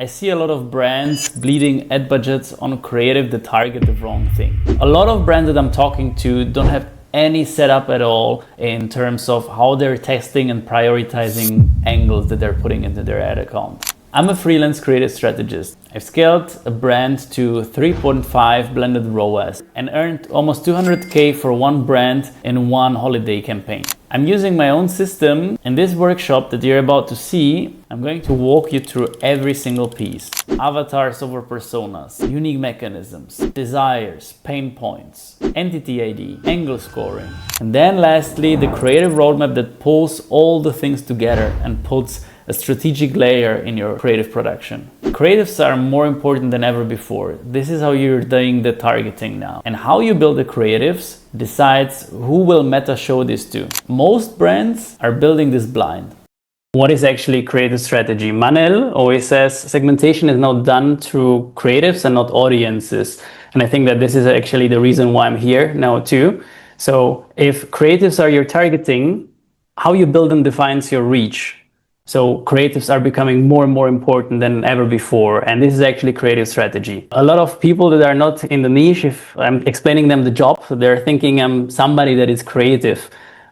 I see a lot of brands bleeding ad budgets on creative that target the wrong thing. A lot of brands that I'm talking to don't have any setup at all in terms of how they're testing and prioritizing angles that they're putting into their ad account. I'm a freelance creative strategist. I've scaled a brand to 3.5 blended ROAS and earned almost 200K for one brand in one holiday campaign. I'm using my own system. In this workshop that you're about to see, I'm going to walk you through every single piece. Avatars over personas, unique mechanisms, desires, pain points, entity ID, angle scoring. And then lastly, the creative roadmap that pulls all the things together and puts a strategic layer in your creative production. Creatives are more important than ever before. This is how you're doing the targeting now. And how you build the creatives decides who will meta show this to. Most brands are building this blind. What is actually creative strategy? Manel always says segmentation is now done through creatives and not audiences. And I think that this is actually the reason why I'm here now too. So if creatives are your targeting, how you build them defines your reach. So creatives are becoming more and more important than ever before. And this is actually creative strategy. A lot of people that are not in the niche, if I'm explaining them the job, they're thinking I'm somebody that is creative.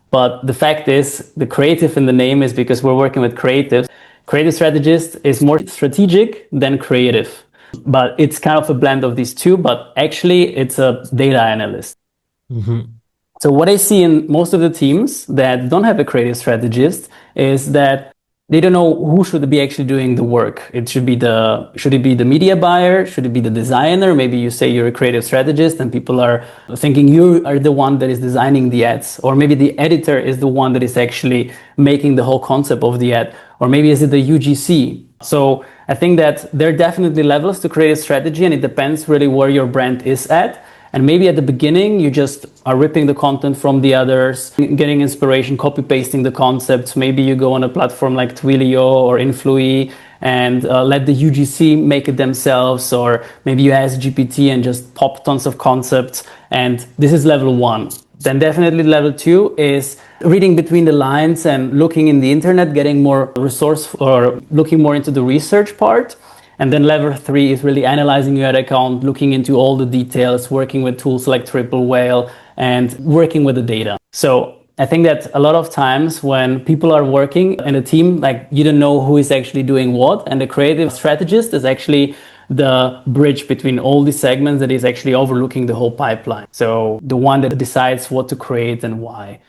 But the fact is, the creative in the name is because we're working with creatives. Creative strategist is more strategic than creative. But it's kind of a blend of these two, but actually it's a data analyst. Mm-hmm. So what I see in most of the teams that don't have a creative strategist is that they don't know who should be actually doing the work. Should it be the media buyer? Should it be the designer? Maybe you say you're a creative strategist and people are thinking you are the one that is designing the ads. Or maybe the editor is the one that is actually making the whole concept of the ad. Or maybe is it the UGC? So I think that there are definitely levels to creative strategy and it depends really where your brand is at. And maybe at the beginning, you just are ripping the content from the others, getting inspiration, copy-pasting the concepts. Maybe you go on a platform like Twilio or Influi and let the UGC make it themselves. Or maybe you ask GPT and just pop tons of concepts. And this is level one. Then definitely level two is reading between the lines and looking in the internet, getting more resource or looking more into the research part. And then level three is really analyzing your ad account, looking into all the details, working with tools like Triple Whale and working with the data. So I think that a lot of times when people are working in a team, like you don't know who is actually doing what. And the creative strategist is actually the bridge between all these segments that is actually overlooking the whole pipeline. So the one that decides what to create and why.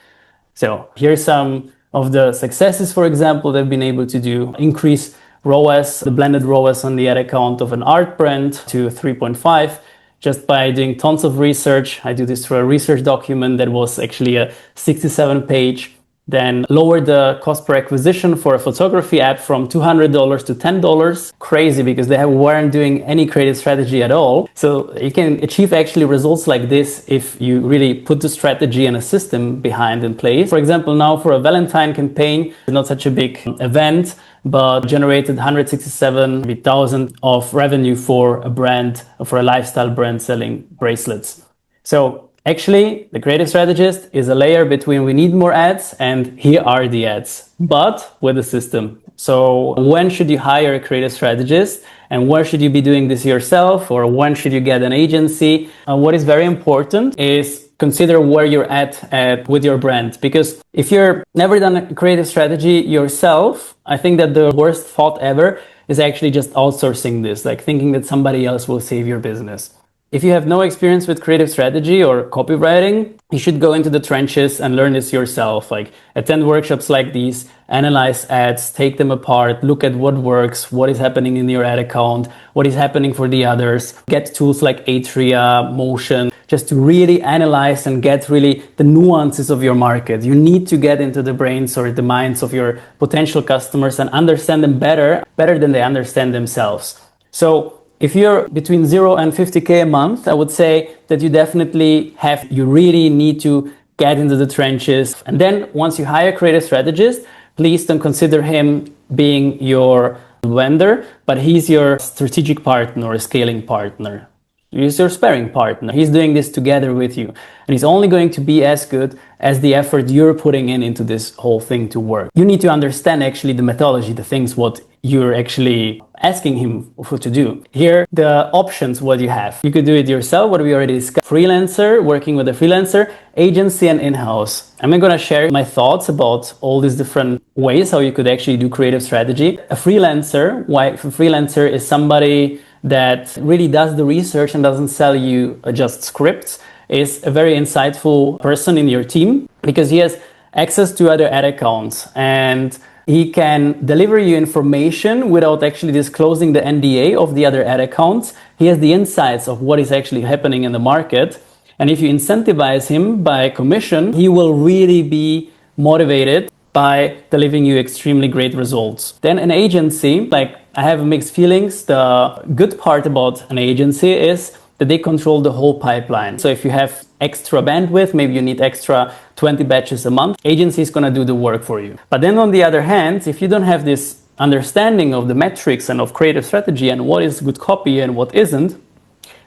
So here's some of the successes, for example, they've been able to do. Increase ROAS, the blended ROAS on the ad account of an art brand to 3.5 just by doing tons of research. I do this through a research document that was actually a 67 page. Then lower the cost per acquisition for a photography ad from $200 to $10. Crazy because they weren't doing any creative strategy at all. So you can achieve actually results like this if you really put the strategy and a system behind in place. For example, now for a Valentine campaign, not such a big event, but generated 167,000 of revenue for a brand, for a lifestyle brand selling bracelets. So actually, the creative strategist is a layer between we need more ads and here are the ads, but with a system. So when should you hire a creative strategist and where should you be doing this yourself or when should you get an agency? What is very important is consider where you're at with your brand. Because if you're never done a creative strategy yourself, I think that the worst thought ever is actually just outsourcing this, like thinking that somebody else will save your business. If you have no experience with creative strategy or copywriting, you should go into the trenches and learn this yourself. Like attend workshops like these, analyze ads, take them apart, look at what works, what is happening in your ad account, what is happening for the others. Get tools like Atria, Motion, just to really analyze and get really the nuances of your market. You need to get into the brains or the minds of your potential customers and understand them better than they understand themselves. So if you're between 0 and 50K a month, I would say that you really need to get into the trenches. And then once you hire a creative strategist, please don't consider him being your vendor, but he's your strategic partner or scaling partner. He's your sparring partner. He's doing this together with you. And he's only going to be as good as the effort you're putting into this whole thing to work. You need to understand actually the methodology, the things what you're actually asking him what to do. Here, the options, what you have. You could do it yourself, what we already discussed. Freelancer, working with a freelancer, agency, and in-house. I'm going to share my thoughts about all these different ways how you could actually do creative strategy. A freelancer, why a freelancer is somebody that really does the research and doesn't sell you just scripts, is a very insightful person in your team because he has access to other ad accounts and he can deliver you information without actually disclosing the NDA of the other ad accounts. He has the insights of what is actually happening in the market. And if you incentivize him by commission, he will really be motivated by delivering you extremely great results. Then an agency, like I have mixed feelings. The good part about an agency is that they control the whole pipeline. So if you have extra bandwidth, maybe you need extra 20 batches a month, agency is going to do the work for you. But then on the other hand, if you don't have this understanding of the metrics and of creative strategy and what is good copy and what isn't,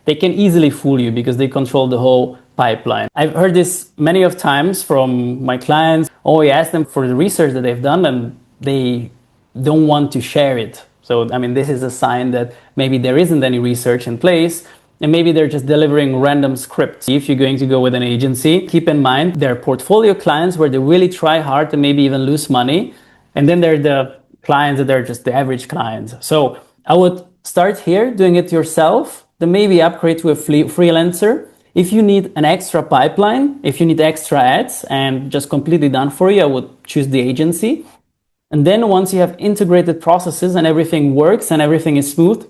they can easily fool you because they control the whole pipeline. I've heard this many of times from my clients. Oh, you ask them for the research that they've done and they don't want to share it. So, I mean, this is a sign that maybe there isn't any research in place. And maybe they're just delivering random scripts. If you're going to go with an agency, keep in mind there are portfolio clients where they really try hard and maybe even lose money. And then there are the clients that are just the average clients. So I would start here doing it yourself, then maybe upgrade to a freelancer. If you need an extra pipeline, if you need extra ads and just completely done for you, I would choose the agency. And then once you have integrated processes and everything works and everything is smooth,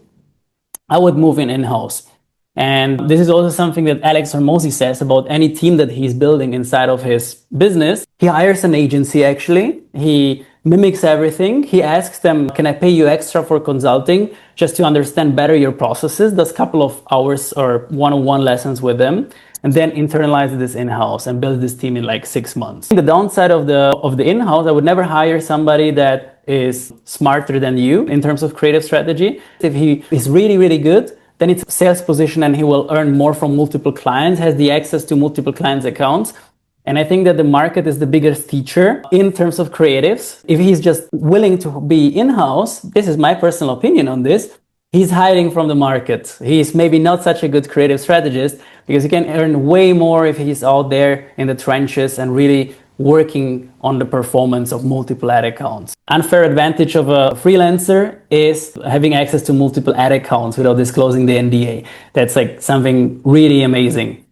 I would move in-house. And this is also something that Alex Hormozi says about any team that he's building inside of his business. He hires an agency actually. He mimics everything. He asks them, can I pay you extra for consulting just to understand better your processes? Does a couple of hours or one-on-one lessons with them and then internalize this in-house and build this team in like 6 months. The downside of the in-house, I would never hire somebody that is smarter than you in terms of creative strategy. If he is really, really good, then it's a sales position and he will earn more from multiple clients, has the access to multiple clients' accounts. And I think that the market is the biggest teacher in terms of creatives. If he's just willing to be in-house, this is my personal opinion on this, he's hiding from the market. He's maybe not such a good creative strategist because he can earn way more if he's out there in the trenches and really working on the performance of multiple ad accounts. Unfair advantage of a freelancer is having access to multiple ad accounts without disclosing the NDA. That's like something really amazing.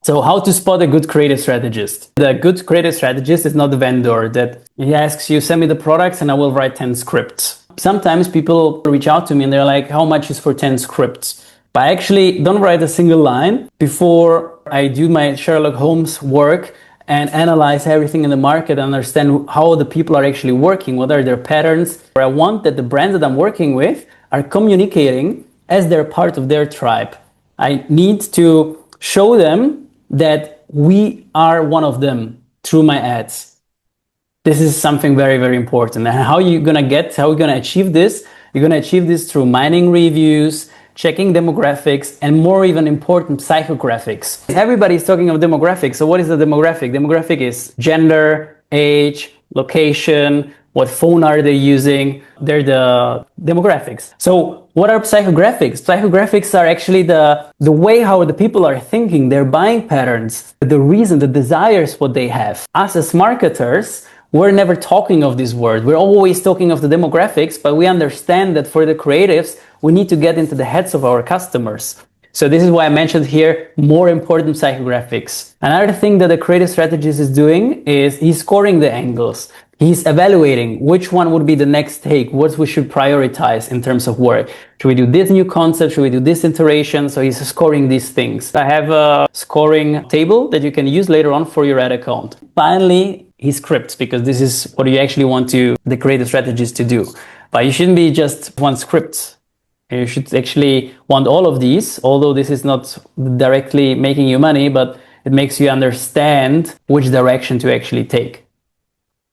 So how to spot a good creative strategist? The good creative strategist is not the vendor that he asks you, send me the products and I will write 10 scripts. Sometimes people reach out to me and they're like, how much is for 10 scripts? But I actually don't write a single line before I do my Sherlock Holmes work and analyze everything in the market and understand how the people are actually working, what are their patterns. I want that the brands that I'm working with are communicating as they're part of their tribe. I need to show them that we are one of them through my ads. This is something very, very important. And how you're going to achieve this? You're going to achieve this through mining reviews, checking demographics, and more even important, psychographics. Everybody's talking of demographics. So what is the demographic? Demographic is gender, age, location, what phone are they using. They're the demographics. So what are psychographics? Psychographics are actually the way how the people are thinking, their buying patterns, the reason, the desires, what they have. Us as marketers, we're never talking of this word. We're always talking of the demographics, but we understand that for the creatives, we need to get into the heads of our customers. So this is why I mentioned here more important psychographics. Another thing that the creative strategist is doing is he's scoring the angles. He's evaluating which one would be the next take, what we should prioritize in terms of work. Should we do this new concept? Should we do this iteration? So he's scoring these things. I have a scoring table that you can use later on for your ad account. Finally, he scripts, because this is what you actually want the creative strategist to do. But you shouldn't be just one script. You should actually want all of these, although this is not directly making you money, but it makes you understand which direction to actually take.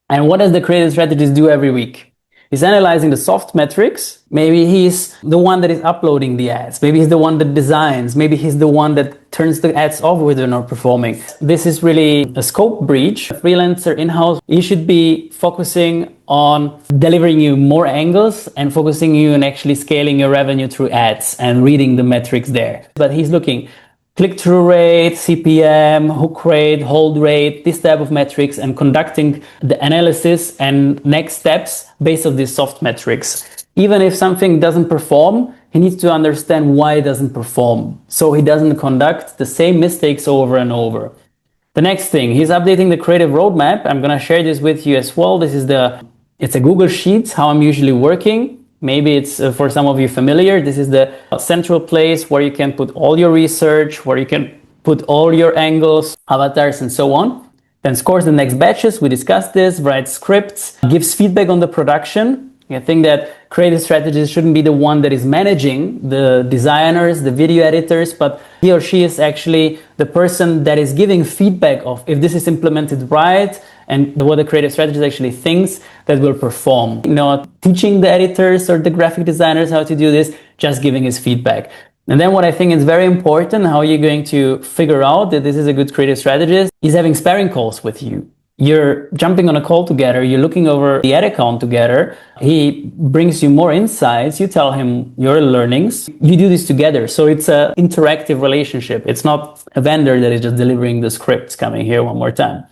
And what does the creative strategist do every week? He's analyzing the soft metrics. Maybe he's the one that is uploading the ads. Maybe he's the one that designs. Maybe he's the one that turns the ads off when they're not performing. This is really a scope breach. A freelancer in-house, he should be focusing on delivering you more angles and focusing you on actually scaling your revenue through ads and reading the metrics there. But he's looking click-through rate, CPM, hook rate, hold rate, this type of metrics, and conducting the analysis and next steps based on these soft metrics. Even if something doesn't perform, he needs to understand why it doesn't perform, so he doesn't conduct the same mistakes over and over. The next thing, he's updating the creative roadmap. I'm gonna share this with you as well. It's a Google Sheets, how I'm usually working. Maybe it's for some of you familiar. This is the central place where you can put all your research, where you can put all your angles, avatars, and so on. Then scores the next batches. We discussed this, writes scripts, gives feedback on the production. I think that creative strategist shouldn't be the one that is managing the designers, the video editors, but he or she is actually the person that is giving feedback of if this is implemented right and what the creative strategist actually thinks that will perform. Not teaching the editors or the graphic designers how to do this, just giving his feedback. And then what I think is very important, how you're going to figure out that this is a good creative strategist, is having sparring calls with you. You're jumping on a call together, you're looking over the ad account together, he brings you more insights, you tell him your learnings, you do this together. So it's an interactive relationship. It's not a vendor that is just delivering the scripts coming here one more time.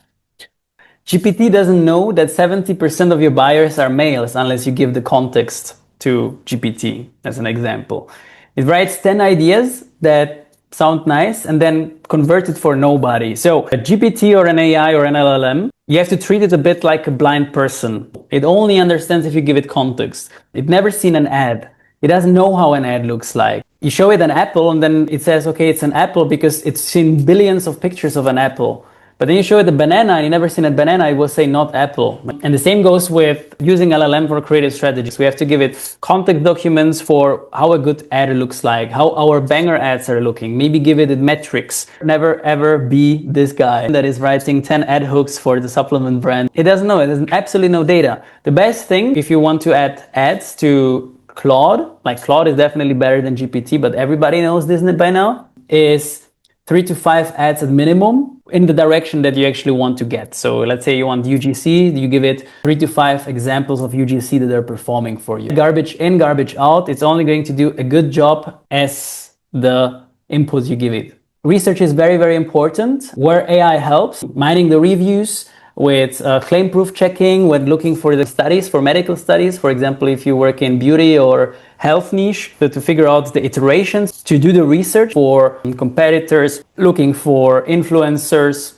GPT doesn't know that 70% of your buyers are males unless you give the context to GPT, as an example. It writes 10 ideas that sound nice and then convert it for nobody. So a GPT or an AI or an LLM, you have to treat it a bit like a blind person. It only understands if you give it context. It's never seen an ad. It doesn't know how an ad looks like. You show it an apple and then it says, okay, it's an apple because it's seen billions of pictures of an apple. But then you show it a banana and you never seen a banana, it will say not apple. And the same goes with using LLM for creative strategies. We have to give it context documents for how a good ad looks like, how our banger ads are looking. Maybe give it metrics. Never ever be this guy that is writing 10 ad hooks for the supplement brand. It doesn't know, it has absolutely no data. The best thing, if you want to add ads to Claude, like Claude is definitely better than GPT, but everybody knows this by now, is 3 to 5 ads at minimum in the direction that you actually want to get. So let's say you want UGC, you give it 3 to 5 examples of UGC that are performing for you. Garbage in, garbage out. It's only going to do a good job as the input you give it. Research is very, very important. Where AI helps, mining the reviews with claim proof checking, when looking for the studies, for medical studies. For example, if you work in beauty or health niche, to figure out the iterations, to do the research for competitors, looking for influencers,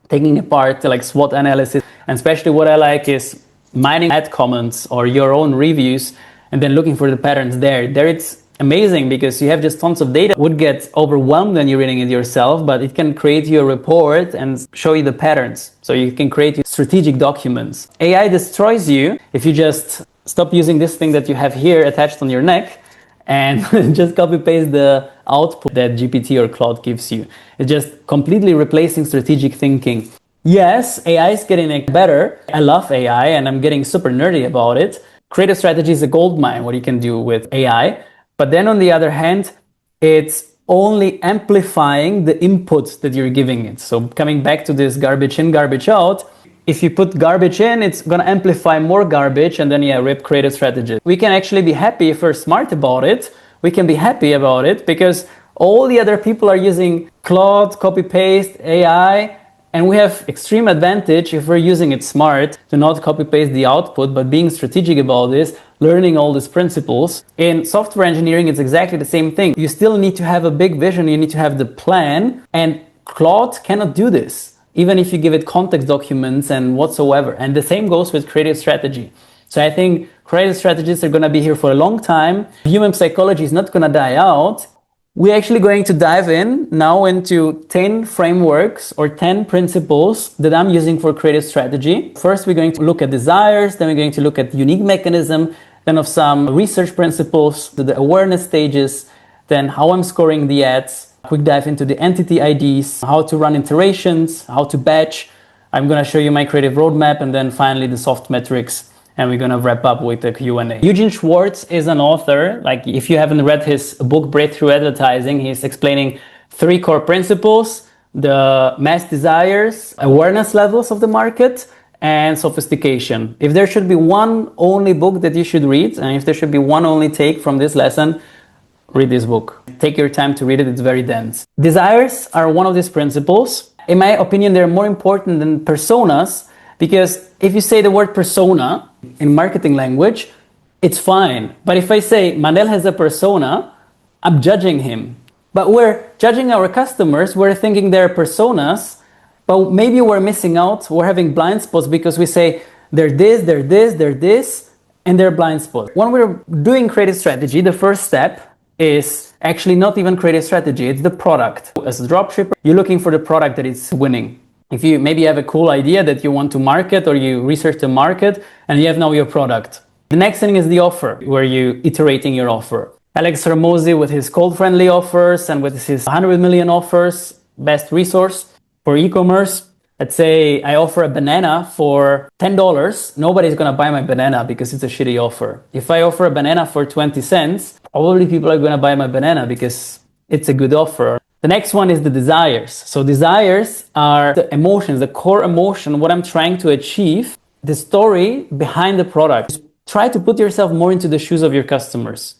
taking apart like SWOT analysis. And especially what I like is mining ad comments or your own reviews and then looking for the patterns there. There it's amazing because you have just tons of data. Would get overwhelmed when you're reading it yourself, but it can create you a report and show you the patterns. So you can create strategic documents. AI destroys you if you just stop using this thing that you have here attached on your neck and just copy paste the output that GPT or Claude gives you. It's just completely replacing strategic thinking. Yes, AI is getting better. I love AI and I'm getting super nerdy about it. Creative strategy is a gold mine, what you can do with AI. But then on the other hand, it's only amplifying the inputs that you're giving it. So coming back to this garbage in, garbage out, if you put garbage in, it's going to amplify more garbage and then rip creative strategy. We can actually be happy if we're smart about it. We can be happy about it because all the other people are using Claude, copy paste, AI, and we have extreme advantage if we're using it smart to not copy paste the output, but being strategic about this, learning all these principles. In software engineering, it's exactly the same thing. You still need to have a big vision. You need to have the plan, and Claude cannot do this, even if you give it context documents and whatsoever. And the same goes with creative strategy. So I think creative strategists are going to be here for a long time. Human psychology is not going to die out. We're actually going to dive in now into 10 frameworks or 10 principles that I'm using for creative strategy. First, we're going to look at desires, then we're going to look at unique mechanism, then of some research principles, to the awareness stages, then how I'm scoring the ads, quick dive into the entity IDs, how to run iterations, how to batch. I'm going to show you my creative roadmap, and then finally the soft metrics and we're gonna wrap up with the Q&A. Eugene Schwartz is an author. Like, if you haven't read his book, Breakthrough Advertising, he's explaining 3 core principles: the mass desires, awareness levels of the market, and sophistication. If there should be one only book that you should read, and if there should be one only take from this lesson, read this book. Take your time to read it, it's very dense. Desires are one of these principles. In my opinion, they're more important than personas, because if you say the word persona in marketing language, it's fine. But if I say Manel has a persona, I'm judging him. But we're judging our customers, we're thinking they're personas, but maybe we're missing out, we're having blind spots because we say they're this, they're this, they're this, and they're blind spots. When we're doing creative strategy, the first step is actually not even creative strategy, it's the product. As a dropshipper, you're looking for the product that is winning. If you maybe have a cool idea that you want to market, or you research the market and you have now your product. The next thing is the offer, where you're iterating your offer. Alex Ramosi with his cold friendly offers and with his 100 million offers, best resource for e-commerce. Let's say I offer a banana for $10. Nobody's gonna buy my banana because it's a shitty offer. If I offer a banana for 20 cents, probably people are gonna buy my banana because it's a good offer. The next one is the desires. So desires are the emotions, the core emotion, what I'm trying to achieve, the story behind the product. Try to put yourself more into the shoes of your customers.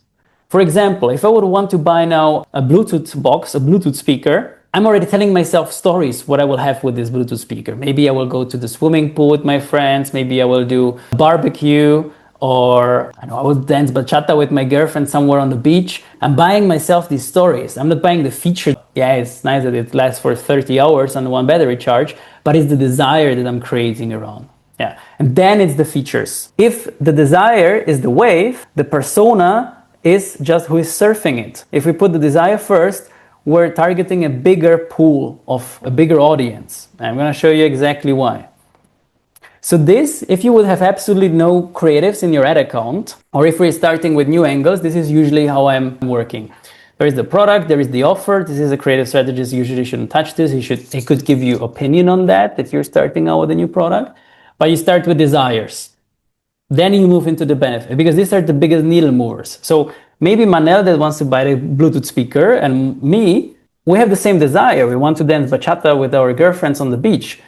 For example, if I would want to buy now a Bluetooth box, a Bluetooth speaker, I'm already telling myself stories what I will have with this Bluetooth speaker. Maybe I will go to the swimming pool with my friends, maybe I will do a barbecue, or I will dance bachata with my girlfriend somewhere on the beach. I'm buying myself these stories. I'm not buying the feature. Yeah, it's nice that it lasts for 30 hours on one battery charge, but it's the desire that I'm creating around. Yeah, and then it's the features. If the desire is the wave, the persona is just who is surfing it. If we put the desire first, we're targeting a bigger pool of a bigger audience. I'm going to show you exactly why. So this, if you would have absolutely no creatives in your ad account, or if we're starting with new angles, this is usually how I'm working. There is the product, there is the offer. This is a creative strategist usually shouldn't touch this. He could give you opinion on that if you're starting out with a new product. But you start with desires. Then you move into the benefit, because these are the biggest needle movers. So maybe Manel that wants to buy the Bluetooth speaker, and me, we have the same desire. We want to dance bachata with our girlfriends on the beach,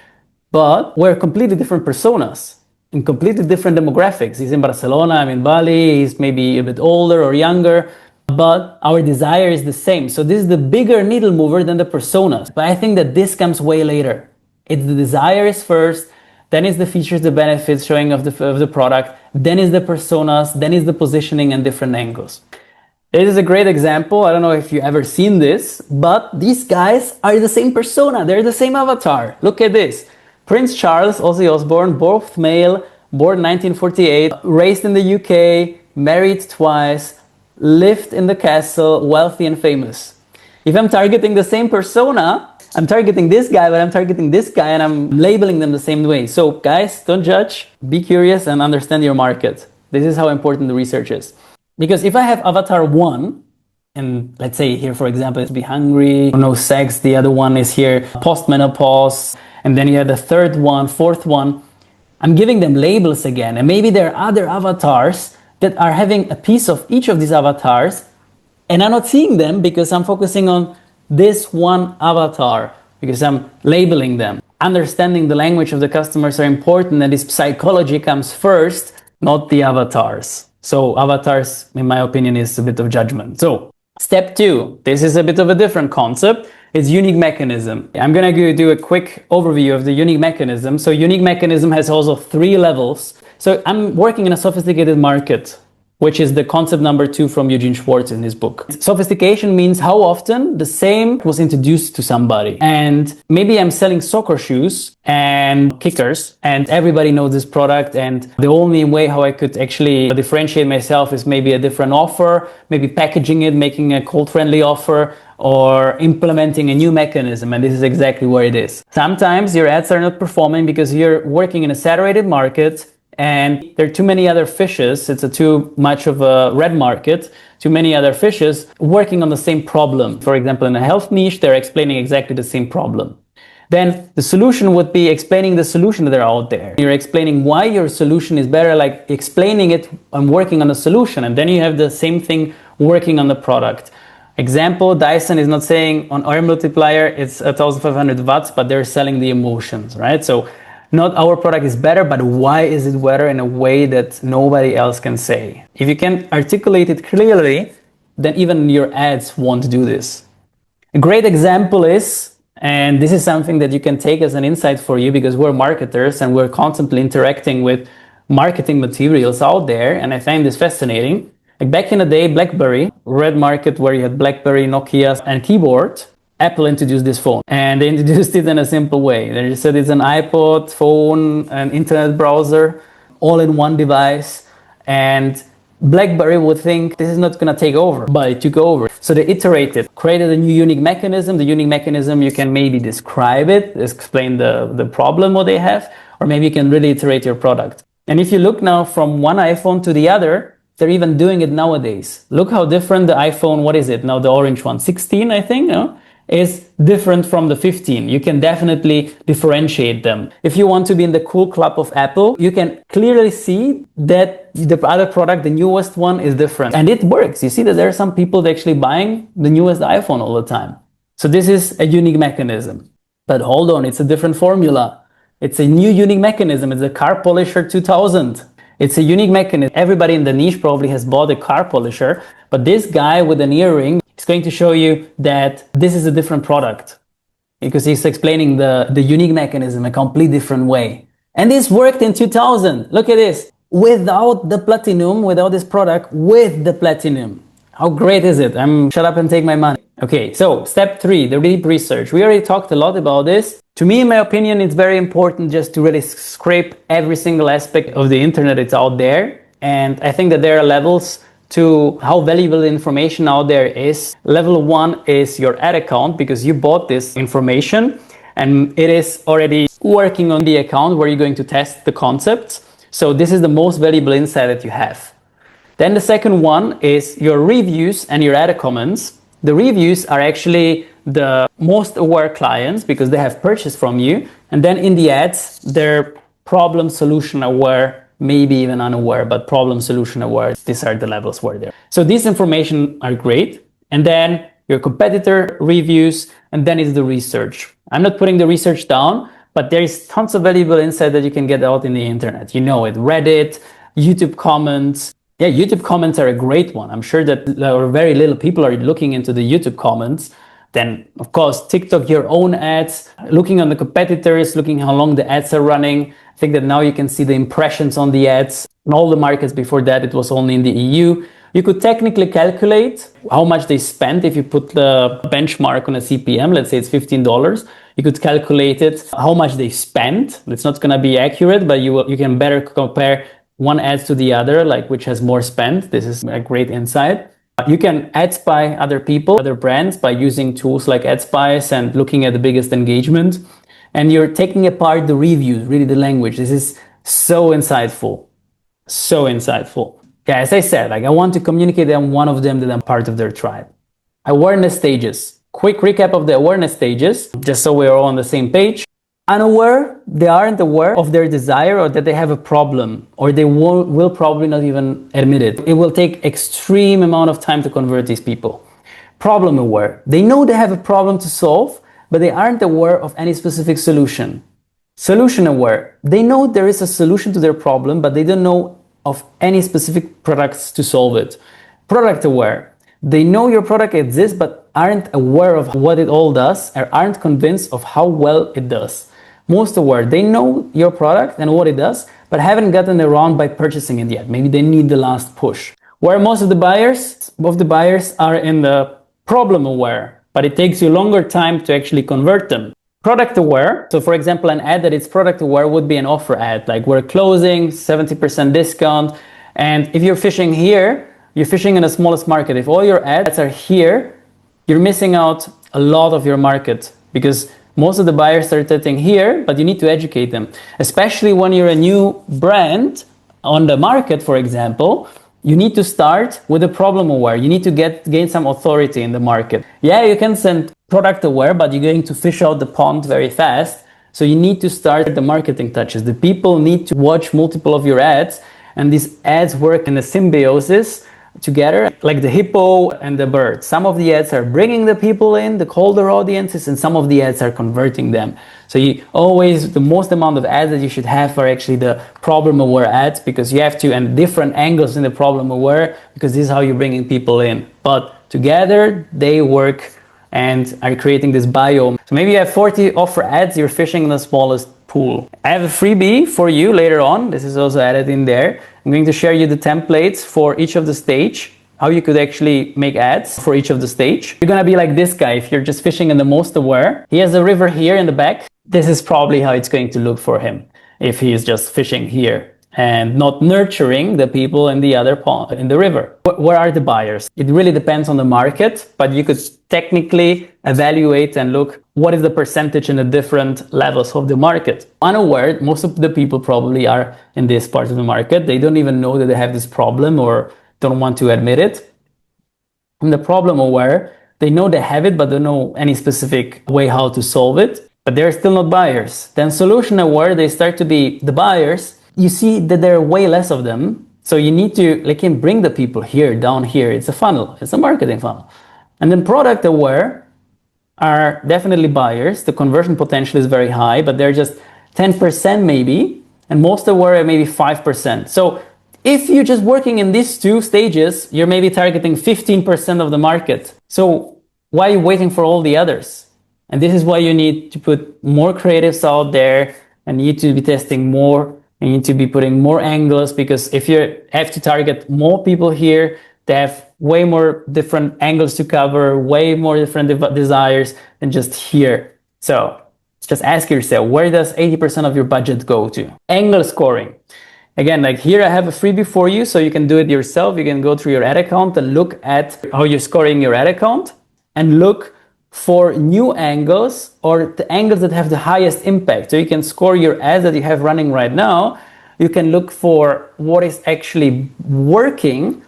but we're completely different personas in completely different demographics. He's in Barcelona, I'm in Bali, he's maybe a bit older or younger, but our desire is the same. So this is the bigger needle mover than the personas. But I think that this comes way later. It's the desire is first, then is the features, the benefits, showing of the product, then is the personas, then is the positioning and different angles. This is a great example. I don't know if you've ever seen this, but these guys are the same persona. They're the same avatar. Look at this. Prince Charles, Ozzy Osbourne, both male, born 1948, raised in the UK, married twice, lived in the castle, wealthy and famous. If I'm targeting the same persona, I'm targeting this guy, but I'm targeting this guy and I'm labeling them the same way. So guys, don't judge, be curious and understand your market. This is how important the research is. Because if I have avatar 1, and let's say here, for example, it's be hungry, no sex, the other one is here, post-menopause, and then you have the third one, fourth one, I'm giving them labels again. And maybe there are other avatars that are having a piece of each of these avatars, and I'm not seeing them because I'm focusing on this one avatar, because I'm labeling them. Understanding the language of the customers are important, and this psychology comes first, not the avatars. So avatars, in my opinion, is a bit of judgment. So step 2, this is a bit of a different concept. It's unique mechanism. I'm gonna do a quick overview of the unique mechanism. So unique mechanism has also 3 levels. So I'm working in a sophisticated market, which is the concept number 2 from Eugene Schwartz in his book. Sophistication means how often the same was introduced to somebody. And maybe I'm selling soccer shoes and kickers, and everybody knows this product, and the only way how I could actually differentiate myself is maybe a different offer, maybe packaging it, making a cold friendly offer, or implementing a new mechanism, and this is exactly where it is. Sometimes your ads are not performing because you're working in a saturated market, and there are too many other fishes. It's too much of a red market, too many other fishes working on the same problem. For example, in a health niche, they're explaining exactly the same problem. Then the solution would be explaining the solution that are out there. You're explaining why your solution is better, like explaining it and working on the solution. And then you have the same thing working on the product. Example, Dyson is not saying on our multiplier it's 1500 watts, but they're selling the emotions, right? So not our product is better, but why is it better in a way that nobody else can say? If you can articulate it clearly, then even your ads won't do this. A great example is, and this is something that you can take as an insight for you because we're marketers and we're constantly interacting with marketing materials out there. And I find this fascinating. Like back in the day, BlackBerry, red market where you had BlackBerry, Nokia and keyboard, Apple introduced this phone and they introduced it in a simple way. They just said it's an iPod, phone, an internet browser, all in one device. And BlackBerry would think this is not going to take over, but it took over. So they iterated, created a new unique mechanism. The unique mechanism, you can maybe describe it, explain the problem what they have, or maybe you can really iterate your product. And if you look now from one iPhone to the other, they're even doing it nowadays. Look how different the iPhone, what is it now, the orange one, 16 I think, no? Is different from the 15. You can definitely differentiate them. If you want to be in the cool club of Apple, you can clearly see that the other product, the newest one, is different. And it works. You see that there are some people actually buying the newest iPhone all the time. So this is a unique mechanism. But hold on, it's a different formula. It's a new unique mechanism. It's a car polisher 2000. It's a unique mechanism. Everybody in the niche probably has bought a car polisher, but this guy with an earring is going to show you that this is a different product because he's explaining the unique mechanism a complete different way. And this worked in 2000. Look at this. Without the platinum, without this product, with the platinum. How great is it? Shut up and take my money. Okay, so step 3, the deep research. We already talked a lot about this. To me, in my opinion, it's very important just to really scrape every single aspect of the internet that's out there. And I think that there are levels to how valuable the information out there is. Level 1 is your ad account because you bought this information and it is already working on the account where you're going to test the concepts. So this is the most valuable insight that you have. Then the second one is your reviews and your ad comments. The reviews are actually the most aware clients because they have purchased from you. And then in the ads, they're problem solution aware, maybe even unaware, but problem solution aware. These are the levels where they're. So these information are great. And then your competitor reviews, and then it's the research. I'm not putting the research down, but there is tons of valuable insight that you can get out in the internet. You know it, Reddit, YouTube comments. Yeah, YouTube comments are a great one. I'm sure that there are very little people are looking into the YouTube comments. Then, of course, TikTok, your own ads, looking on the competitors, looking how long the ads are running. I think that now you can see the impressions on the ads. In all the markets before that, it was only in the EU. You could technically calculate how much they spent if you put the benchmark on a CPM. Let's say it's $15. You could calculate it, how much they spent. It's not going to be accurate, but you can better compare one ad to the other, like which has more spent. This is a great insight. You can ad spy other people, other brands by using tools like ad spies and looking at the biggest engagement. And you're taking apart the reviews, really the language. This is so insightful. So insightful. Yeah, as I said, like I want to communicate that I'm one of them, that I'm part of their tribe. Awareness stages. Quick recap of the awareness stages, just so we're all on the same page. Unaware, they aren't aware of their desire or that they have a problem, or they will probably not even admit it. It will take extreme amount of time to convert these people. Problem aware, they know they have a problem to solve, but they aren't aware of any specific solution. Solution aware, they know there is a solution to their problem, but they don't know of any specific products to solve it. Product aware, they know your product exists, but aren't aware of what it all does, or aren't convinced of how well it does. Most aware, they know your product and what it does, but haven't gotten around by purchasing it yet. Maybe they need the last push. Where most of the buyers are in the problem aware, but it takes you longer time to actually convert them. Product aware, so for example, an ad that is product aware would be an offer ad, like we're closing, 70% discount. And if you're fishing here, you're fishing in the smallest market. If all your ads are here, you're missing out a lot of your market because most of the buyers are sitting here, but you need to educate them. Especially when you're a new brand on the market, for example, you need to start with a problem aware. You need to gain some authority in the market. Yeah, you can send product aware, but you're going to fish out the pond very fast. So you need to start the marketing touches. The people need to watch multiple of your ads, and these ads work in a symbiosis together, like the hippo and the bird. Some of the ads are bringing the people in, the colder audiences, and some of the ads are converting them. So you always, the most amount of ads that you should have are actually the problem aware ads, because you have to, and different angles in the problem aware, because this is how you're bringing people in. But together they work and are creating this biome. So maybe you have 40 offer ads, you're fishing in the smallest pool. I have a freebie for you later on. This is also added in there. I'm going to share you the templates for each of the stage, how you could actually make ads for each of the stage. You're gonna be like this guy if you're just fishing in the most aware. He has a river here in the back. This is probably how it's going to look for him if he is just fishing here and not nurturing the people in the other pond, in the river. Where are the buyers? It really depends on the market, but you could technically evaluate and look what is the percentage in the different levels of the market. Unaware, most of the people probably are in this part of the market. They don't even know that they have this problem or don't want to admit it. In the problem aware, they know they have it, but don't know any specific way how to solve it, but they're still not buyers. Then solution aware, they start to be the buyers. You see that there are way less of them. So you need to bring the people here, down here. It's a funnel. It's a marketing funnel. And then product aware are definitely buyers. The conversion potential is very high, but they're just 10% maybe. And most aware are maybe 5%. So if you're just working in these two stages, you're maybe targeting 15% of the market. So why are you waiting for all the others? And this is why you need to put more creatives out there and you need to be testing more. You need to be putting more angles, because if you have to target more people here, they have way more different angles to cover, way more different desires than just here. So just ask yourself, where does 80% of your budget go to? Angle scoring. Again, like here I have a freebie for you, so you can do it yourself. You can go through your ad account and look at how you're scoring your ad account and look for new angles or the angles that have the highest impact. So you can score your ads that you have running right now. You can look for what is actually working,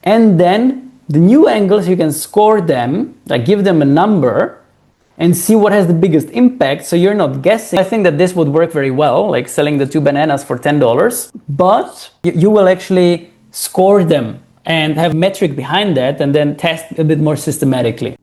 and then the new angles, you can score them, like give them a number and see what has the biggest impact. So you're not guessing. I think that this would work very well, like selling the 2 bananas for $10, but you will actually score them and have metric behind that and then test a bit more systematically.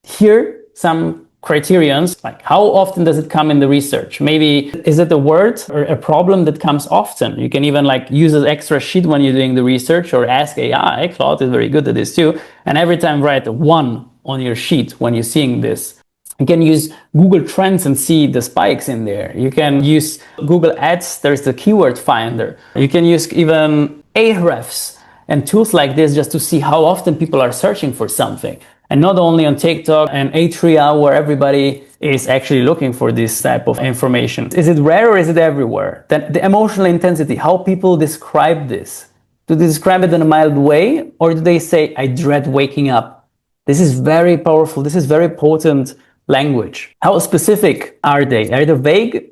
Here, some criterions, like how often does it come in the research? Maybe is it a word or a problem that comes often? You can even use an extra sheet when you're doing the research, or ask AI. Claude is very good at this too. And every time write 1 on your sheet when you're seeing this. You can use Google Trends and see the spikes in there. You can use Google Ads. There's the keyword finder. You can use even Ahrefs and tools like this just to see how often people are searching for something. And not only on TikTok and Atria, where everybody is actually looking for this type of information. Is it rare or is it everywhere? Then the emotional intensity, how people describe this. Do they describe it in a mild way, or do they say, I dread waking up? This is very powerful. This is very potent language. How specific are they? Are they vague,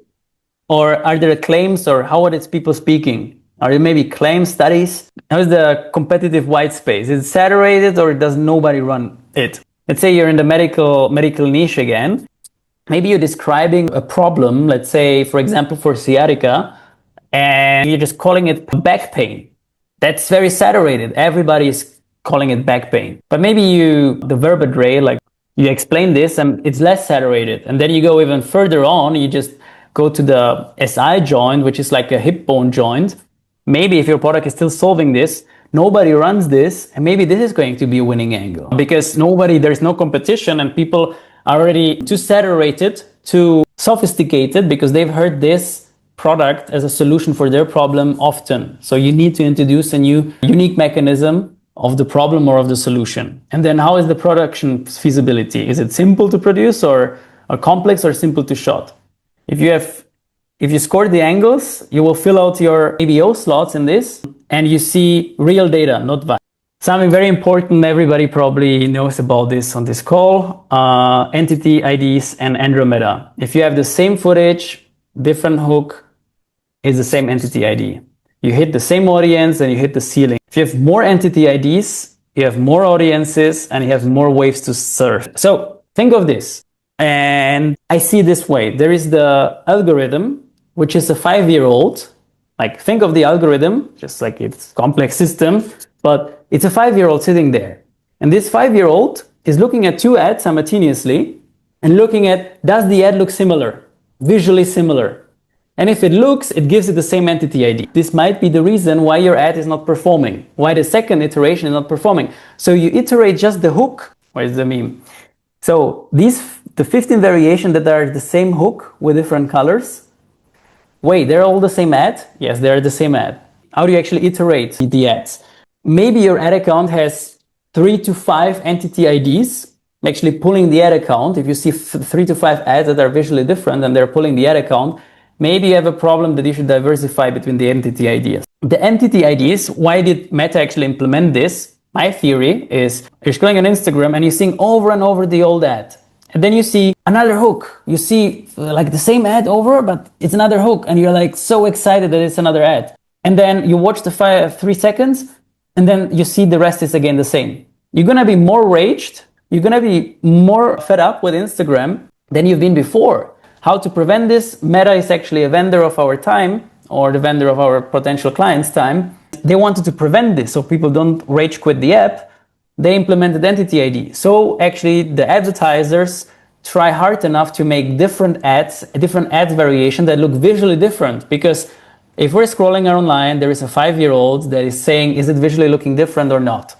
or are there claims, or how are these people speaking? Are there maybe claim studies? How is the competitive white space? Is it saturated, or does nobody run it? Let's say you're in the medical niche again. Maybe you're describing a problem, let's say, for example, for sciatica, and you're just calling it back pain. That's very saturated. Everybody is calling it back pain. But maybe the verbitrate, you explain this and it's less saturated. And then you go even further on, you just go to the SI joint, which is like a hip bone joint. Maybe if your product is still solving this, nobody runs this, and maybe this is going to be a winning angle, because there's no competition, and people are already too saturated, too sophisticated, because they've heard this product as a solution for their problem often. So you need to introduce a new unique mechanism of the problem or of the solution. And then how is the production feasibility? Is it simple to produce, or complex, or simple to shot? If you score the angles, you will fill out your ABO slots in this, and you see real data, not value. Something very important, everybody probably knows about this on this call, entity IDs and Andromeda. If you have the same footage, different hook, it's the same entity ID. You hit the same audience and you hit the ceiling. If you have more entity IDs, you have more audiences and you have more waves to serve. So think of this. And I see this way. There is the algorithm, which is a 5-year-old. Like, think of the algorithm, just like it's a complex system, but it's a 5-year-old sitting there. And this 5-year-old is looking at 2 ads simultaneously and looking at, does the ad look similar, visually similar? And if it looks, it gives it the same entity ID. This might be the reason why your ad is not performing, why the second iteration is not performing. So you iterate just the hook. Where's the meme? So the 15 variations that are the same hook with different colors. Wait, they're all the same ad? Yes, they're the same ad. How do you actually iterate the ads? Maybe your ad account has 3 to 5 entity IDs. Actually pulling the ad account, if you see 3 to 5 ads that are visually different and they're pulling the ad account, maybe you have a problem that you should diversify between the entity IDs. The entity IDs, why did Meta actually implement this? My theory is you're scrolling on Instagram and you're seeing over and over the old ad. And then you see another hook. You see like the same ad over, but it's another hook. And you're like so excited that it's another ad. And then you watch the 3 seconds and then you see the rest is again the same. You're going to be more raged. You're going to be more fed up with Instagram than you've been before. How to prevent this? Meta is actually a vendor of our time, or the vendor of our potential clients' time. They wanted to prevent this so people don't rage quit the app. They implemented entity ID. So actually the advertisers try hard enough to make different ads variation that look visually different. Because if we're scrolling online, there is a 5-year-old that is saying, is it visually looking different or not?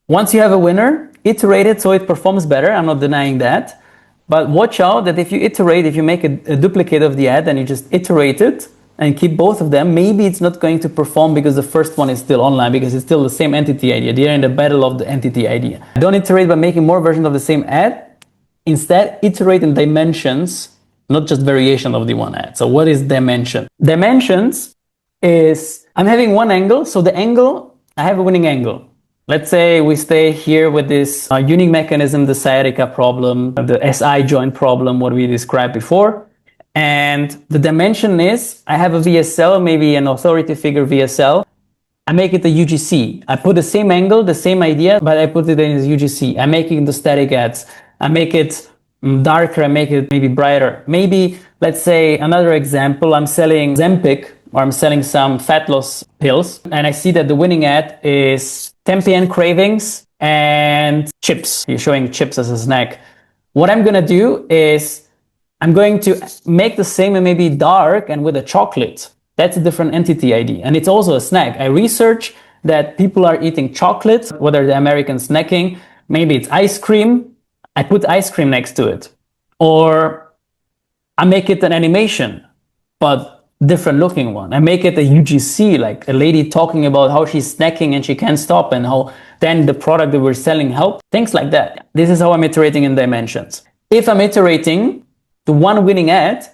Once you have a winner, iterate it so it performs better. I'm not denying that. But watch out that if you iterate, if you make a duplicate of the ad and you just iterate it and keep both of them, maybe it's not going to perform because the first one is still online, because it's still the same entity idea. They're in the battle of the entity idea. Don't iterate by making more versions of the same ad. Instead, iterate in dimensions, not just variation of the one ad. So what is dimension? Dimensions is, I'm having one angle, so the angle, I have a winning angle. Let's say we stay here with this unique mechanism, the sciatica problem, the SI joint problem, what we described before. And the dimension is, I have a VSL, maybe an authority figure VSL. I make it a UGC. I put the same angle, the same idea, but I put it in as UGC. I make it into static ads. I make it darker, I make it maybe brighter. Maybe, let's say another example, I'm selling Zempic, or I'm selling some fat loss pills, and I see that the winning ad is 10 p.m. cravings and chips. You're showing chips as a snack. What I'm going to do is I'm going to make the same and maybe dark and with a chocolate. That's a different entity ID. And it's also a snack. I research that people are eating chocolate, whether they're American snacking. Maybe it's ice cream. I put ice cream next to it. Or I make it an animation, but different looking one. I make it a UGC, like a lady talking about how she's snacking and she can't stop, and how then the product that we're selling help, things like that. This is how I'm iterating in dimensions. If I'm iterating the one winning ad,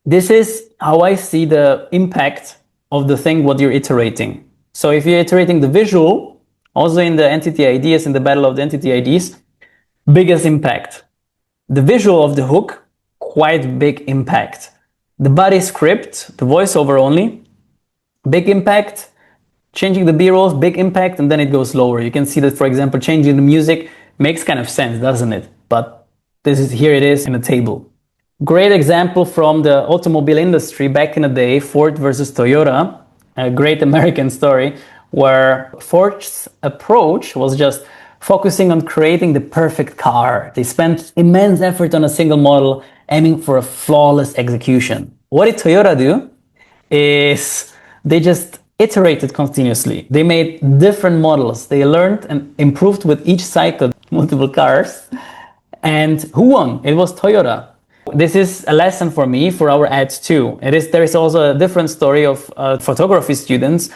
this is how I see the impact of the thing what you're iterating. So if you're iterating the visual, also in the entity ideas, in the battle of the entity IDs, biggest impact. The visual of the hook, quite big impact. The body script, the voiceover only, big impact. Changing the B-rolls, big impact, and then it goes lower. You can see that, for example, changing the music makes kind of sense, doesn't it? But here it is in a table. Great example from the automobile industry back in the day, Ford versus Toyota, a great American story where Ford's approach was just focusing on creating the perfect car. They spent immense effort on a single model, aiming for a flawless execution. What did Toyota do? Is they just iterated continuously. They made different models. They learned and improved with each cycle, multiple cars. And who won? It was Toyota. This is a lesson for me, for our ads too. There is also a different story of photography students.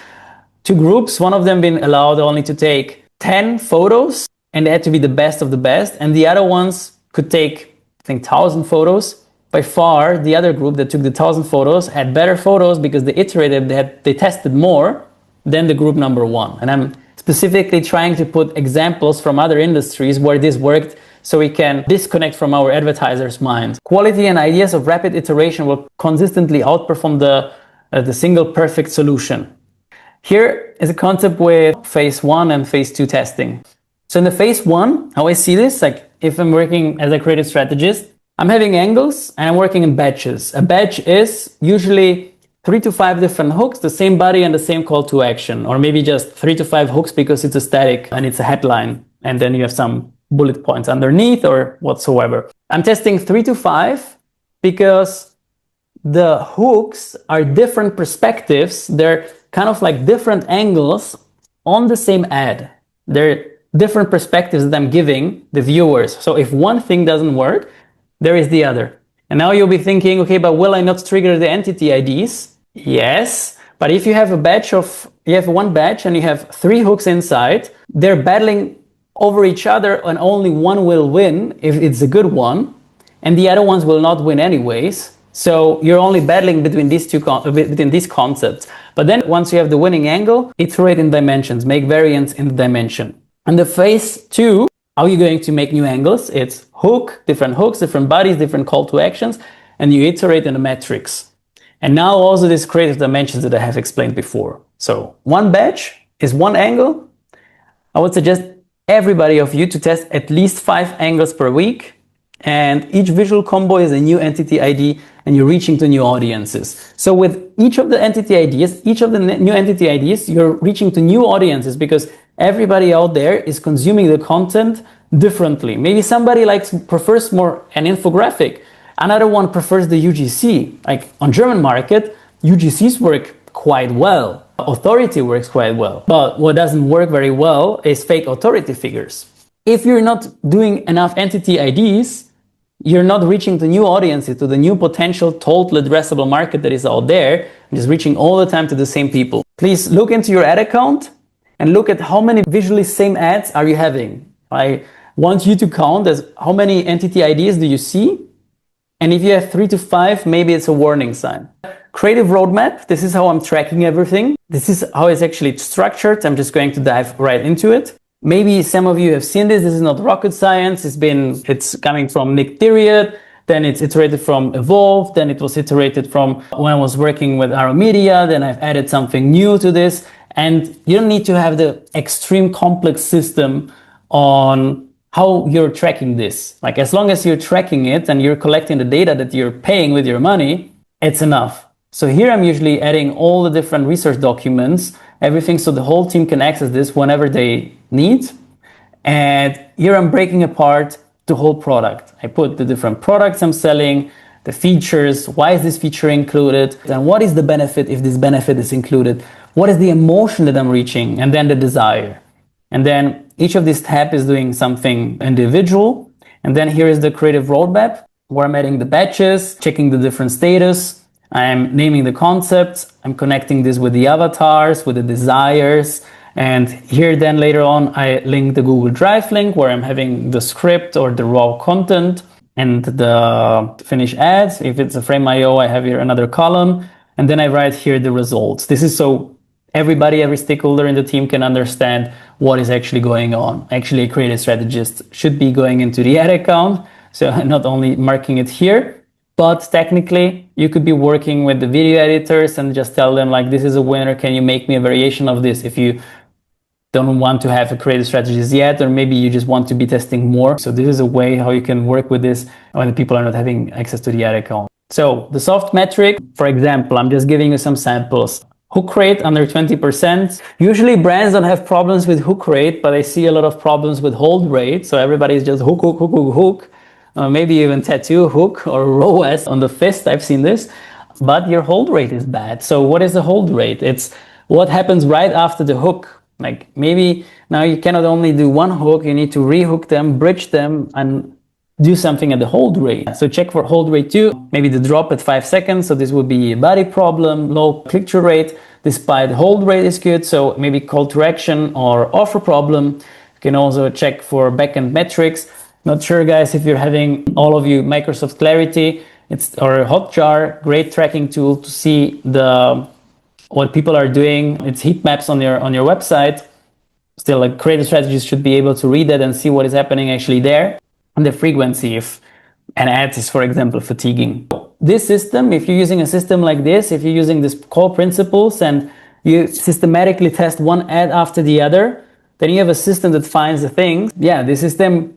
2 groups, one of them been allowed only to take 10 photos, and they had to be the best of the best. And the other ones could take, I think, 1,000 photos. By far, the other group that took the 1,000 photos had better photos because they iterated, they tested more than the group number 1. And I'm specifically trying to put examples from other industries where this worked, so we can disconnect from our advertisers' minds. Quality and ideas of rapid iteration will consistently outperform the single perfect solution. Here is a concept with phase 1 and phase 2 testing. So in the phase 1, how I see this, like if I'm working as a creative strategist, I'm having angles and I'm working in batches. A batch is usually 3 to 5 different hooks, the same body and the same call to action, or maybe just 3 to 5 hooks because it's a static and it's a headline. And then you have some bullet points underneath or whatsoever. I'm testing 3 to 5 because the hooks are different perspectives. They're kind of like different angles on the same ad. They're different perspectives that I'm giving the viewers. So if one thing doesn't work, there is the other. And now you'll be thinking, okay, but will I not trigger the entity IDs? Yes. But if you have one batch and you have 3 hooks inside, they're battling over each other and only one will win if it's a good one. And the other ones will not win anyways. So you're only battling between these concepts. But then once you have the winning angle, iterate in dimensions, make variants in the dimension. And the phase 2, how are you going to make new angles? It's different hooks, different bodies, different call to actions, and you iterate in the metrics. And now also these creative dimensions that I have explained before. So one batch is one angle. I would suggest everybody of you to test at least 5 angles per week. And each visual combo is a new entity ID and you're reaching to new audiences. So with each of the entity IDs, new entity IDs, you're reaching to new audiences because everybody out there is consuming the content differently. Maybe somebody prefers more an infographic. Another one prefers the UGC. Like on German market, UGCs work quite well. Authority works quite well. But what doesn't work very well is fake authority figures. If you're not doing enough entity IDs, you're not reaching to new audiences, to the new potential total addressable market that is out there, just reaching all the time to the same people. Please look into your ad account and look at how many visually same ads are you having. I want you to count as how many entity IDs do you see? And if you have 3 to 5, maybe it's a warning sign. Creative roadmap, this is how I'm tracking everything. This is how it's actually structured. I'm just going to dive right into it. Maybe some of you have seen this. This is not rocket science. It's coming from Nick Theriot. Then it's iterated from Evolve. Then it was iterated from when I was working with RO Media. Then I've added something new to this. And you don't need to have the extreme complex system on how you're tracking this. Like as long as you're tracking it and you're collecting the data that you're paying with your money, it's enough. So here I'm usually adding all the different research documents, everything so the whole team can access this whenever they need. And here I'm breaking apart the whole product. I put the different products I'm selling, the features, why is this feature included, and what is the benefit if this benefit is included, what is the emotion that I'm reaching, and then the desire. And then each of these tabs is doing something individual. And then here is the creative roadmap where I'm adding the batches, checking the different status. I'm naming the concepts. I'm connecting this with the avatars, with the desires. And here then later on, I link the Google Drive link where I'm having the script or the raw content and the finish ads. If it's a frame.io, I have here another column. And then I write here the results. This is so everybody, every stakeholder in the team can understand what is actually going on. Actually, a creative strategist should be going into the ad account. So not only marking it here, but technically you could be working with the video editors and just tell them like, this is a winner. Can you make me a variation of this? If you don't want to have a creative strategist yet, or maybe you just want to be testing more. So this is a way how you can work with this when the people are not having access to the ad account. So the soft metric, for example, I'm just giving you some samples. Hook rate under 20%. Usually brands don't have problems with hook rate, but I see a lot of problems with hold rate. So everybody's just hook, hook, hook, hook, hook. Maybe even tattoo hook or ROAS on the fist. I've seen this, but your hold rate is bad. So what is the hold rate? It's what happens right after the hook. Like maybe now you cannot only do one hook, you need to rehook them, bridge them, and do something at the hold rate. So check for hold rate too. Maybe the drop at 5 seconds. So this would be a body problem, low click-through rate, despite hold rate is good. So maybe call to action or offer problem. You can also check for backend metrics. Not sure, guys, if you're having all of you Microsoft Clarity, or Hotjar, great tracking tool to see what people are doing. It's heat maps on your website. Still, a creative strategist should be able to read that and see what is happening actually there. And the frequency, if an ad is, for example, fatiguing. This system, if you're using a system like this, if you're using these core principles and you systematically test one ad after the other, then you have a system that finds the things. Yeah, this system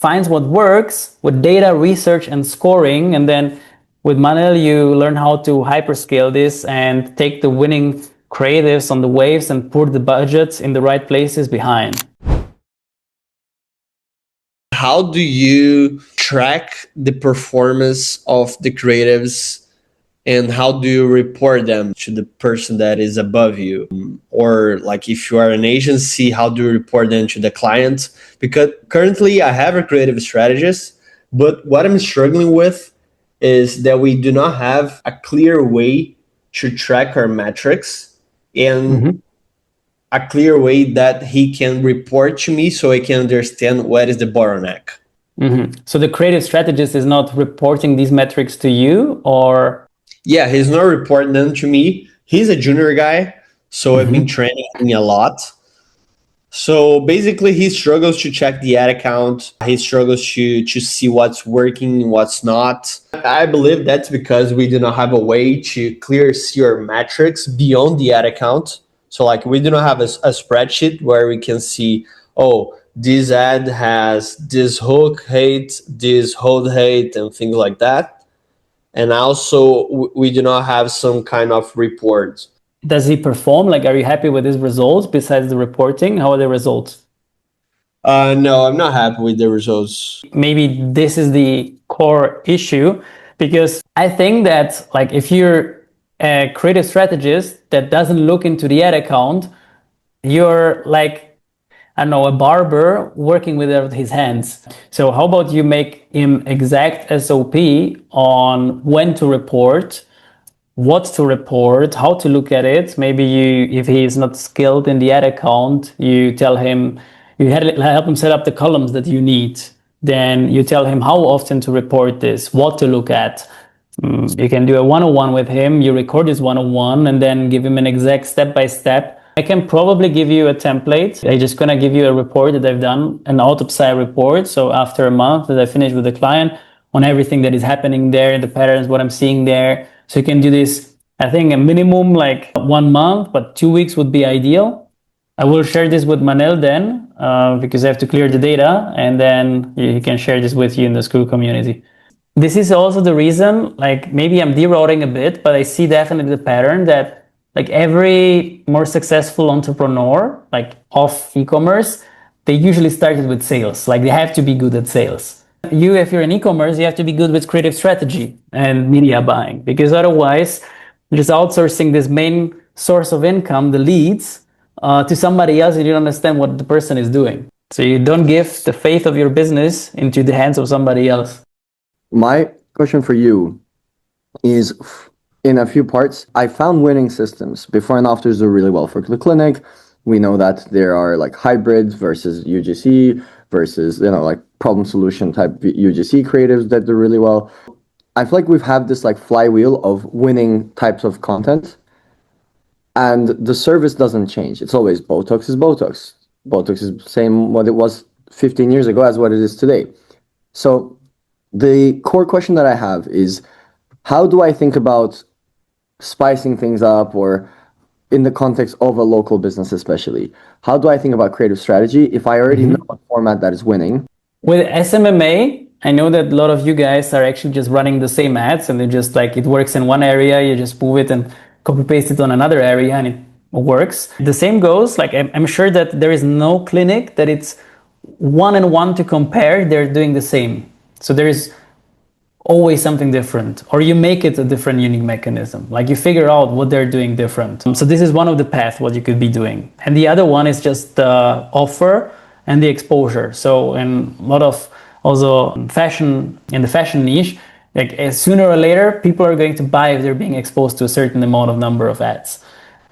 finds what works with data, research, and scoring. And then with Manel, you learn how to hyperscale this and take the winning creatives on the waves and put the budgets in the right places behind. How do you track the performance of the creatives, and how do you report them to the person that is above you? Or like if you are an agency, how do you report them to the client? Because currently I have a creative strategist, but what I'm struggling with is that we do not have a clear way to track our metrics and a clear way that he can report to me so I can understand what is the bottleneck. So the creative strategist is not reporting these metrics to you, or? Yeah, he's not reporting them to me. He's a junior guy, so I've been training him a lot. So basically, he struggles to check the ad account. He struggles to see what's working, what's not. I believe that's because we do not have a way to clearly see our metrics beyond the ad account. So like we do not have a spreadsheet where we can see, oh, this ad has this hook hate, this hold hate, and things like that. And also, we do not have some kind of report. Does he perform? Like, are you happy with his results besides the reporting? How are the results? No, I'm not happy with the results. Maybe this is the core issue, because I think that like if you're a creative strategist that doesn't look into the ad account, you're like, I don't know, a barber working with his hands. So how about you make him exact SOP on when to report, what to report, how to look at it. Maybe you, if he is not skilled in the ad account, you tell him, you help him set up the columns that you need. Then you tell him how often to report this, what to look at. You can do a one-on-one with him. You record this one-on-one and then give him an exact step-by-step. I can probably give you a template. I'm just gonna give you a report that I've done, an autopsy report. So after a month that I finish with the client on everything that is happening there, the patterns, what I'm seeing there. So you can do this, I think a minimum like 1 month, but 2 weeks would be ideal. I will share this with Manel then, because I have to clear the data, and then he can share this with you in the school community. This is also the reason, like maybe I'm derouting a bit, but I see definitely the pattern that like every more successful entrepreneur, like of e-commerce, they usually started with sales. Like they have to be good at sales. You, if you're in e-commerce, you have to be good with creative strategy and media buying, because otherwise just outsourcing this main source of income, the leads, to somebody else, you don't understand what the person is doing. So you don't give the faith of your business into the hands of somebody else. My question for you is, in a few parts, I found winning systems. Before and afters do really well for the clinic. We know that there are like hybrids versus UGC versus, like problem solution type UGC creatives that do really well. I feel like we've had this like flywheel of winning types of content, and the service doesn't change. It's always Botox is Botox. Botox is the same what it was 15 years ago as what it is today. So the core question that I have is, how do I think about spicing things up, or in the context of a local business especially? How do I think about creative strategy if I already know a format that is winning? With SMMA, I know that a lot of you guys are actually just running the same ads, and they just like, it works in one area, you just move it and copy paste it on another area and it works. The same goes, like I'm sure that there is no clinic that it's one-on-one to compare, they're doing the same. So there is always something different, or you make it a different unique mechanism. Like you figure out what they're doing different. So this is one of the paths what you could be doing. And the other one is just the offer and the exposure. So in a lot of also fashion, in the fashion niche, like sooner or later, people are going to buy if they're being exposed to a certain amount of number of ads.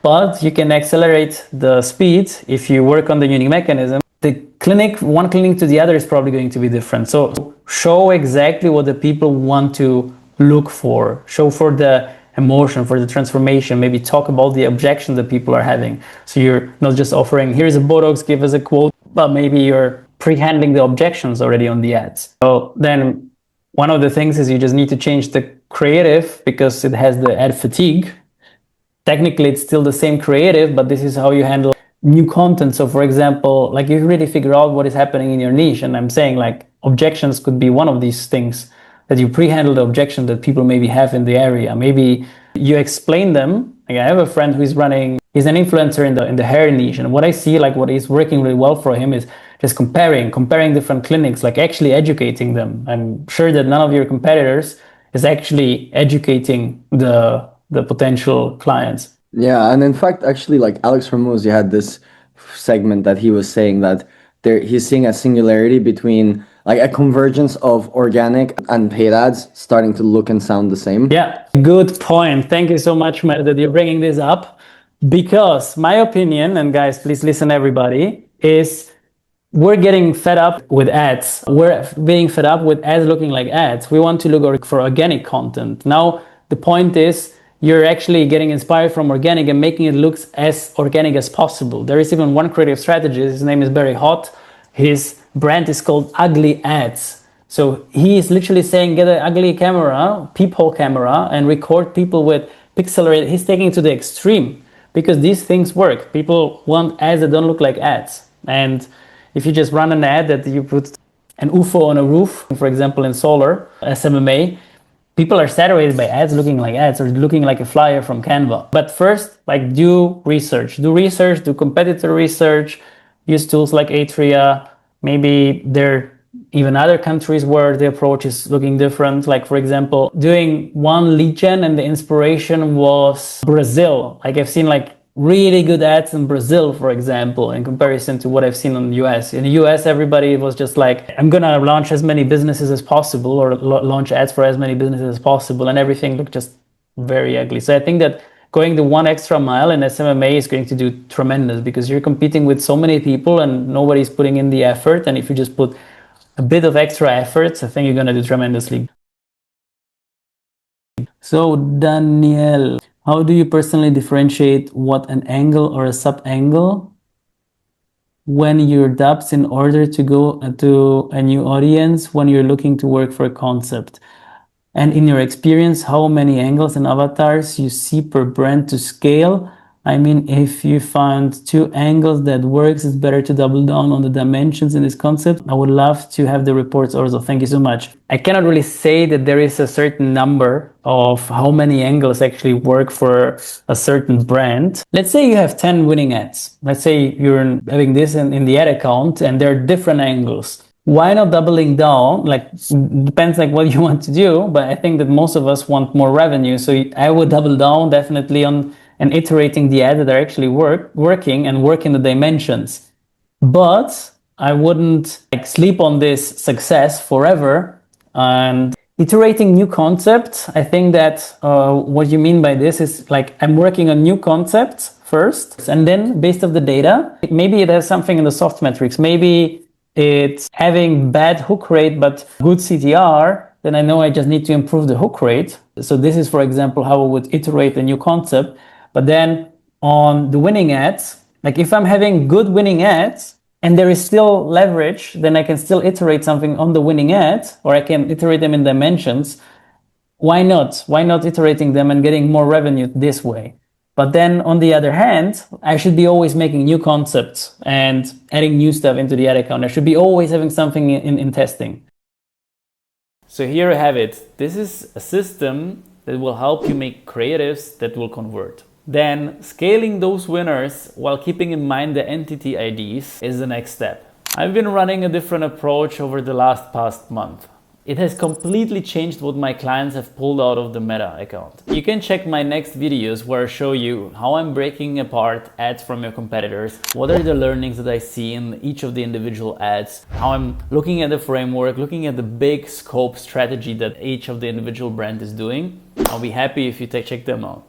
But you can accelerate the speed if you work on the unique mechanism. The clinic, one clinic to the other is probably going to be different. So show exactly what the people want to look for. Show for the emotion, for the transformation. Maybe talk about the objections that people are having. So you're not just offering, here's a Botox, give us a quote, but maybe you're pre-handling the objections already on the ads. So then one of the things is you just need to change the creative because it has the ad fatigue. Technically, it's still the same creative, but this is how you handle new content. So for example, like you really figure out what is happening in your niche. And I'm saying like, objections could be one of these things, that you pre-handle the objection that people maybe have in the area. Maybe you explain them. Like I have a friend who's he's an influencer in the hair niche, and what I see, like what is working really well for him is just comparing different clinics, like actually educating them. I'm sure that none of your competitors is actually educating the potential clients. Yeah, and in fact, actually, like Alex Hormozi had this segment that he was saying that he's seeing a singularity between like a convergence of organic and paid ads starting to look and sound the same. Yeah, good point. Thank you so much, Matt, that you're bringing this up, because my opinion, and guys, please listen, everybody, is we're getting fed up with ads. We're being fed up with ads looking like ads. We want to look for organic content. Now, the point is, you're actually getting inspired from organic and making it look as organic as possible. There is even one creative strategist, his name is Barry Hott. His brand is called Ugly Ads. So he is literally saying, get an ugly camera, peephole camera, and record people with pixel rate. He's taking it to the extreme because these things work. People want ads that don't look like ads. And if you just run an ad that you put an UFO on a roof, for example, in solar, SMMA, people are saturated by ads looking like ads or looking like a flyer from Canva. But first, like do research, do competitor research, use tools like Atria. Maybe there are even other countries where the approach is looking different. Like for example, doing one lead gen and the inspiration was Brazil. Like I've seen like really good ads in Brazil, for example, in comparison to what I've seen in the US. In the US, everybody was just like, I'm gonna launch as many businesses as possible or launch ads for as many businesses as possible, and everything looked just very ugly. So I think that going the one extra mile in SMMA is going to do tremendous, because you're competing with so many people and nobody's putting in the effort. And if you just put a bit of extra effort, I think you're gonna do tremendously. So Daniel, how do you personally differentiate what an angle or a sub-angle when you're dubs in order to go to a new audience when you're looking to work for a concept? And in your experience, how many angles and avatars you see per brand to scale? I mean, if you find 2 angles that works, it's better to double down on the dimensions in this concept. I would love to have the reports also. Thank you so much. I cannot really say that there is a certain number of how many angles actually work for a certain brand. Let's say you have 10 winning ads. Let's say you're having this in the ad account and there are different angles. Why not doubling down? Like, depends like what you want to do, but I think that most of us want more revenue. So I would double down definitely on and iterating the ads that are actually working and work in the dimensions. But I wouldn't like sleep on this success forever. And iterating new concepts, I think that what you mean by this is like I'm working on new concepts first, and then based off the data, maybe it has something in the soft metrics. Maybe it's having bad hook rate but good CTR. Then I know I just need to improve the hook rate. So this is, for example, how I would iterate a new concept. But then on the winning ads, like if I'm having good winning ads and there is still leverage, then I can still iterate something on the winning ads, or I can iterate them in dimensions. Why not? Why not iterating them and getting more revenue this way? But then on the other hand, I should be always making new concepts and adding new stuff into the ad account. I should be always having something in testing. So here you have it. This is a system that will help you make creatives that will convert. Then scaling those winners while keeping in mind the entity IDs is the next step. I've been running a different approach over the past month. It has completely changed what my clients have pulled out of the Meta account. You can check my next videos where I show you how I'm breaking apart ads from your competitors, what are the learnings that I see in each of the individual ads, how I'm looking at the framework, looking at the big scope strategy that each of the individual brand is doing. I'll be happy if you check them out.